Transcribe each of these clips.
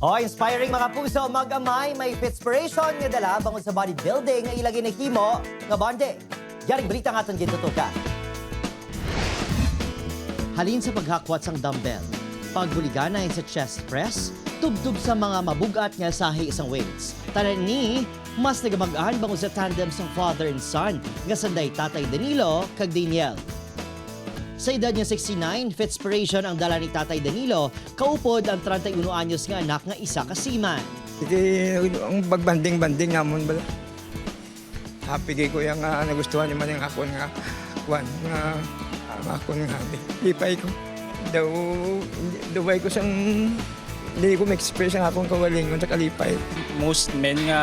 O, inspiring mga puso, mag-amay, may inspiration nga dala bangod sa bodybuilding nga ilagay na himo nga bonding. Yaring balita nga itong gintutuka. Halin sa paghakwat sang dumbbell, pagbuliganay sa chest press, tubtub sa mga mabugat nga sahi isang weights. Tanan ni, mas nagamagaan bangod sa tandem sang father and son nga sanday Tatay Danilo kag Daniel. Sa edad niya 69, Fitspiration ang dala ni Tatay Danilo, kaupod ang 31 anyos nga anak nga isa ka seaman. Ang pagbanding-banding namon bala. Happy kay ko yung nagustuhan niya man yung ako nga ako nga habi. Lipay ko. Duway ko sang hindi ko ma-express ang akong kawalingon sa kalipay. Most men nga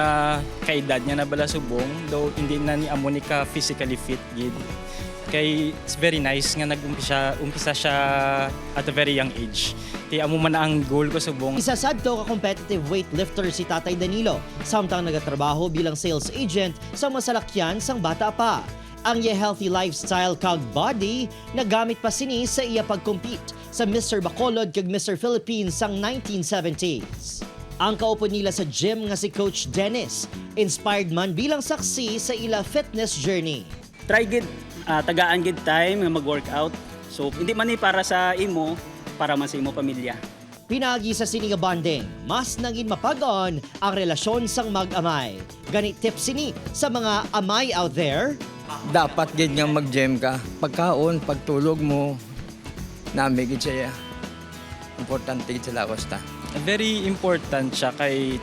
kaedad niya na bala subong, though hindi na ni amo ni ka physically fit gid. Kay it's very nice nga umpisa siya at a very young age. Kaya amo man na ang goal ko subong. Isa sad to ka competitive weightlifter si Tatay Danilo, samtang nagatrabaho bilang sales agent sa masalakyan sang bata pa. Ang iya healthy lifestyle kag body nagamit pa sini sa iya pag-compete sa Mr. Bacolod kag Mr. Philippines sang 1970s. Ang kaupo nila sa gym nga si Coach Dennis, inspired man bilang saksi sa ila fitness journey. Try gid tagaan gid time nga mag-workout. So hindi man ni para sa imo, para man sa imo pamilya. Pinagi sa sini nga bonding, mas naging mapag-on ang relasyon sang mag-amay. Ganit tips sini sa mga amay out there. Dapat gid nga mag-gym ka. Pagkaon, pagtulog mo, namigid siya. Importante gid sa lawas ta. Very important siya kay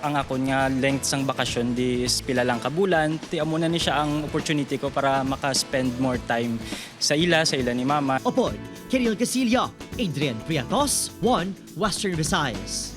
ang ako nga length sang bakasyon di is pila lang kabulan. Ti amo na ni siya ang opportunity ko para maka-spend more time sa ila ni mama. Opod, Kiril Casillo, Adrian Priatos, One Western Visayas.